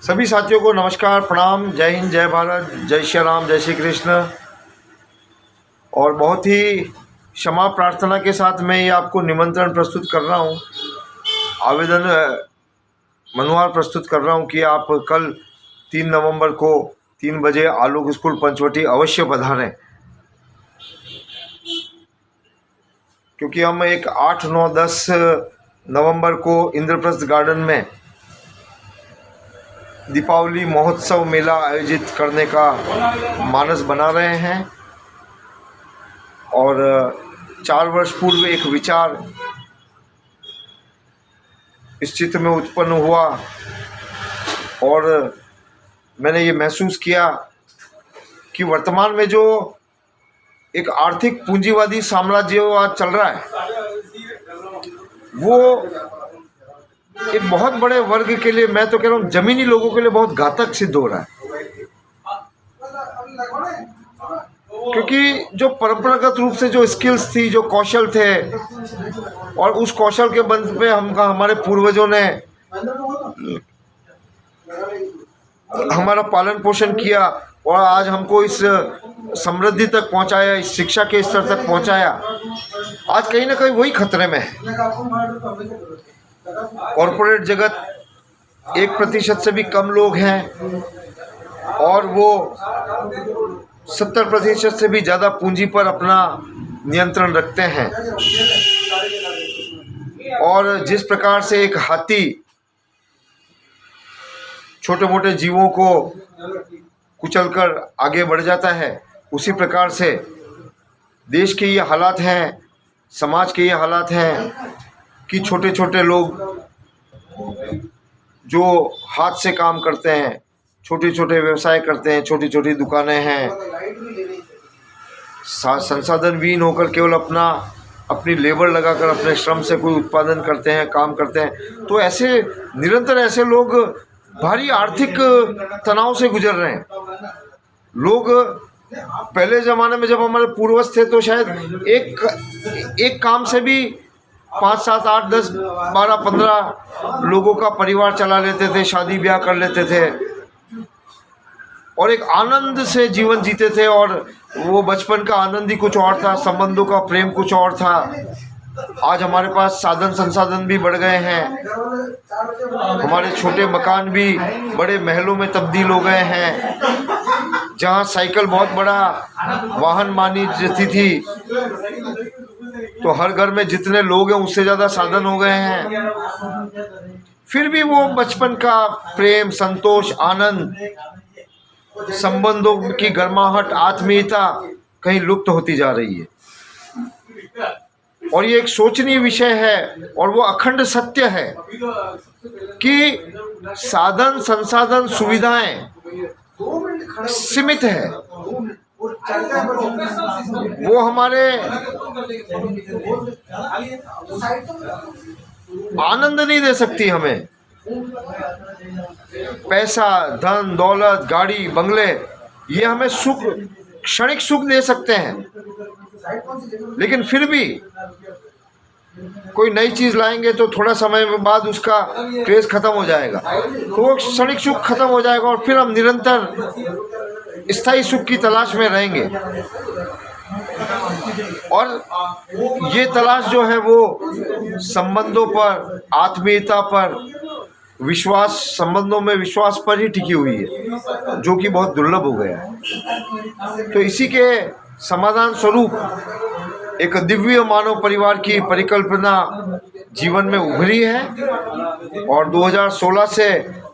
सभी साथियों को नमस्कार, प्रणाम, जय हिंद, जय भारत, जय श्री राम, जय श्री कृष्ण। और बहुत ही क्षमा प्रार्थना के साथ मैं ये आपको निमंत्रण प्रस्तुत कर रहा हूँ, आवेदन मनोहार प्रस्तुत कर रहा हूँ कि आप कल 3 नवंबर को 3 बजे आलोक स्कूल पंचवटी अवश्य पधारें, क्योंकि हम एक 8, 9, 10 नवंबर को इंद्रप्रस्थ गार्डन में दीपावली महोत्सव मेला आयोजित करने का मानस बना रहे हैं। और 4 वर्ष पूर्व एक विचार इस चित्त में उत्पन्न हुआ और मैंने ये महसूस किया कि वर्तमान में जो एक आर्थिक पूंजीवादी साम्राज्यवाद चल रहा है वो एक बहुत बड़े वर्ग के लिए, मैं तो कह रहा हूँ जमीनी लोगों के लिए, बहुत घातक सिद्ध हो रहा है। क्योंकि जो परंपरागत रूप से जो स्किल्स थी, जो कौशल थे, और उस कौशल के बल पे हमारे पूर्वजों ने हमारा पालन पोषण किया और आज हमको इस समृद्धि तक पहुंचाया, इस शिक्षा के स्तर तक पहुंचाया, आज कहीं ना कहीं वही खतरे में है। कॉरपोरेट जगत 1% से भी कम लोग हैं और वो 70% से भी ज़्यादा पूंजी पर अपना नियंत्रण रखते हैं। और जिस प्रकार से एक हाथी छोटे मोटे जीवों को कुचलकर आगे बढ़ जाता है, उसी प्रकार से देश के ये हालात हैं, समाज के ये हालात हैं कि छोटे छोटे लोग जो हाथ से काम करते हैं, छोटे छोटे व्यवसाय करते हैं, छोटी छोटी दुकानें हैं, संसाधन विहीन होकर केवल अपनी लेबर लगाकर अपने श्रम से कोई उत्पादन करते हैं, काम करते हैं, तो ऐसे निरंतर ऐसे लोग भारी आर्थिक तनाव से गुजर रहे हैं। लोग पहले ज़माने में जब हमारे पूर्वज थे तो शायद एक काम से भी 5, 7, 8, 10, 12, 15 लोगों का परिवार चला लेते थे, शादी ब्याह कर लेते थे और एक आनंद से जीवन जीते थे। और वो बचपन का आनंद ही कुछ और था, संबंधों का प्रेम कुछ और था। आज हमारे पास साधन संसाधन भी बढ़ गए हैं, हमारे छोटे मकान भी बड़े महलों में तब्दील हो गए हैं। जहाँ साइकिल बहुत बड़ा वाहन मानी जाती थी, तो हर घर में जितने लोग हैं उससे ज़्यादा साधन हो गए हैं। फिर भी वो बचपन का प्रेम, संतोष, आनंद, संबंधों की गर्माहट, आत्मीयता कहीं लुप्त होती जा रही है। और ये एक सोचनीय विषय है और वो अखंड सत्य है कि साधन संसाधन सुविधाएं सीमित है, वो हमारे आनंद नहीं दे सकती हमें। पैसा, धन, दौलत, गाड़ी, बंगले, ये हमें सुख, क्षणिक सुख दे सकते हैं, लेकिन फिर भी कोई नई चीज़ लाएंगे तो थोड़ा समय बाद उसका क्रेज खत्म हो जाएगा, तो वो क्षणिक सुख खत्म हो जाएगा और फिर हम निरंतर स्थायी सुख की तलाश में रहेंगे। और ये तलाश जो है वो संबंधों पर, आत्मीयता पर, विश्वास, संबंधों में विश्वास पर ही टिकी हुई है, जो कि बहुत दुर्लभ हो गया है। तो इसी के समाधान स्वरूप एक दिव्य मानव परिवार की परिकल्पना जीवन में उभरी है और 2016 से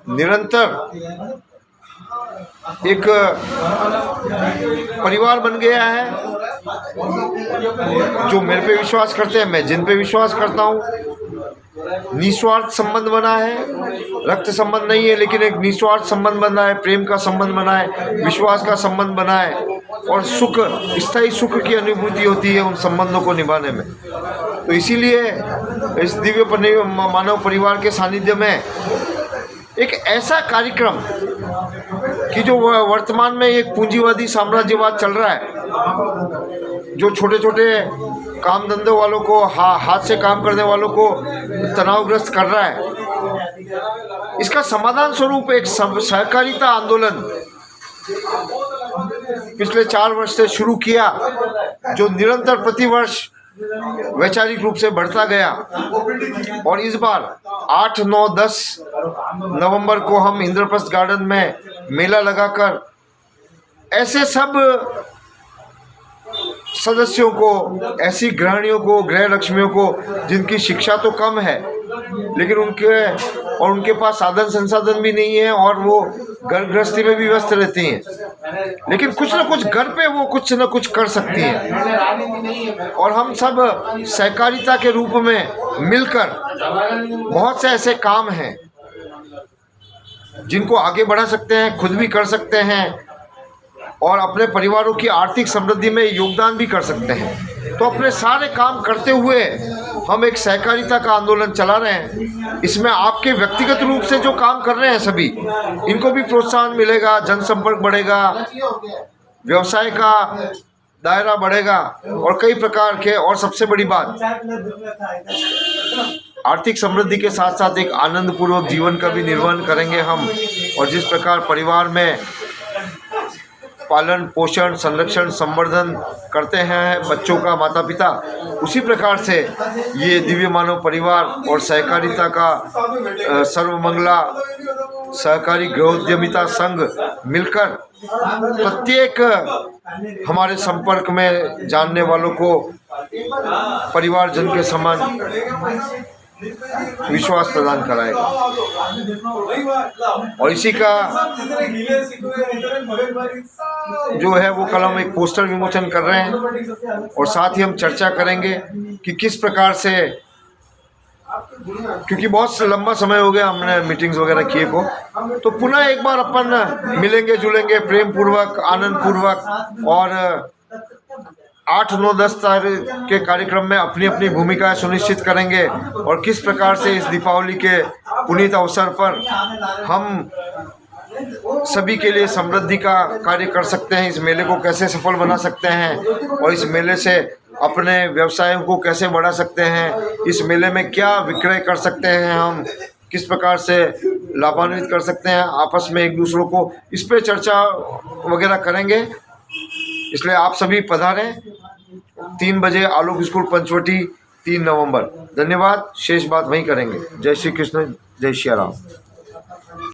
निरंतर एक परिवार बन गया है। जो मेरे पे विश्वास करते हैं, मैं जिन पे विश्वास करता हूँ, निस्वार्थ संबंध बना है, रक्त संबंध नहीं है, लेकिन एक निस्वार्थ संबंध बना है, प्रेम का संबंध बना है, विश्वास का संबंध बना है और सुख, स्थायी सुख की अनुभूति होती है उन संबंधों को निभाने में। तो इसीलिए इस दिव्य मानव परिवार के सानिध्य में एक ऐसा कार्यक्रम कि जो वर्तमान में एक पूंजीवादी साम्राज्यवाद चल रहा है, जो छोटे छोटे काम धंधे वालों को, हाथ से काम करने वालों को तनावग्रस्त कर रहा है, इसका समाधान स्वरूप एक सहकारिता आंदोलन पिछले 4 वर्ष से शुरू किया, जो निरंतर प्रतिवर्ष वैचारिक रूप से बढ़ता गया। और इस बार 8, 9, 10 नवंबर को हम इंद्रप्रस्थ गार्डन में मेला लगाकर ऐसे सब सदस्यों को, ऐसी गृहिणियों को, गृह लक्ष्मियों को जिनकी शिक्षा तो कम है लेकिन उनके पास साधन संसाधन भी नहीं है और वो घर गृहस्थी में भी व्यस्त रहती हैं, लेकिन कुछ ना कुछ घर पे वो कुछ ना कुछ कर सकती हैं। और हम सब सहकारिता के रूप में मिलकर बहुत से ऐसे काम हैं जिनको आगे बढ़ा सकते हैं, खुद भी कर सकते हैं और अपने परिवारों की आर्थिक समृद्धि में योगदान भी कर सकते हैं। तो अपने सारे काम करते हुए हम एक सहकारिता का आंदोलन चला रहे हैं। इसमें आपके व्यक्तिगत रूप से जो काम कर रहे हैं सभी, इनको भी प्रोत्साहन मिलेगा, जनसंपर्क बढ़ेगा, व्यवसाय का दायरा बढ़ेगा और कई प्रकार के, और सबसे बड़ी बात, आर्थिक समृद्धि के साथ साथ एक आनंदपूर्वक जीवन का भी निर्वहन करेंगे हम। और जिस प्रकार परिवार में पालन पोषण संरक्षण संवर्धन करते हैं बच्चों का माता पिता, उसी प्रकार से ये दिव्य मानव परिवार और सहकारिता का सर्वमंगला सहकारी गृहोद्यमिता संघ मिलकर प्रत्येक हमारे संपर्क में जानने वालों को परिवारजन के समान विश्वास प्रदान कराएगा। और इसी का जो है वो कल हम एक पोस्टर विमोचन कर रहे हैं और साथ ही हम चर्चा करेंगे कि किस प्रकार से, क्योंकि बहुत लंबा समय हो गया हमने मीटिंग्स वगैरह किए को, तो पुनः एक बार अपन मिलेंगे जुलेंगे प्रेम पूर्वक आनंद पूर्वक और 8, 9, 10 तारीख के कार्यक्रम में अपनी अपनी भूमिका सुनिश्चित करेंगे और किस प्रकार से इस दीपावली के पुनीत अवसर पर हम सभी के लिए समृद्धि का कार्य कर सकते हैं, इस मेले को कैसे सफल बना सकते हैं और इस मेले से अपने व्यवसायों को कैसे बढ़ा सकते हैं, इस मेले में क्या विक्रय कर सकते हैं, हम किस प्रकार से लाभान्वित कर सकते हैं आपस में एक दूसरों को, इस पे चर्चा वगैरह करेंगे। इसलिए आप सभी पधारें। 3 बजे आलोक स्कूल पंचवटी 3 नवंबर। धन्यवाद। शेष बात वहीं करेंगे। जय श्री कृष्ण, जय श्री राम।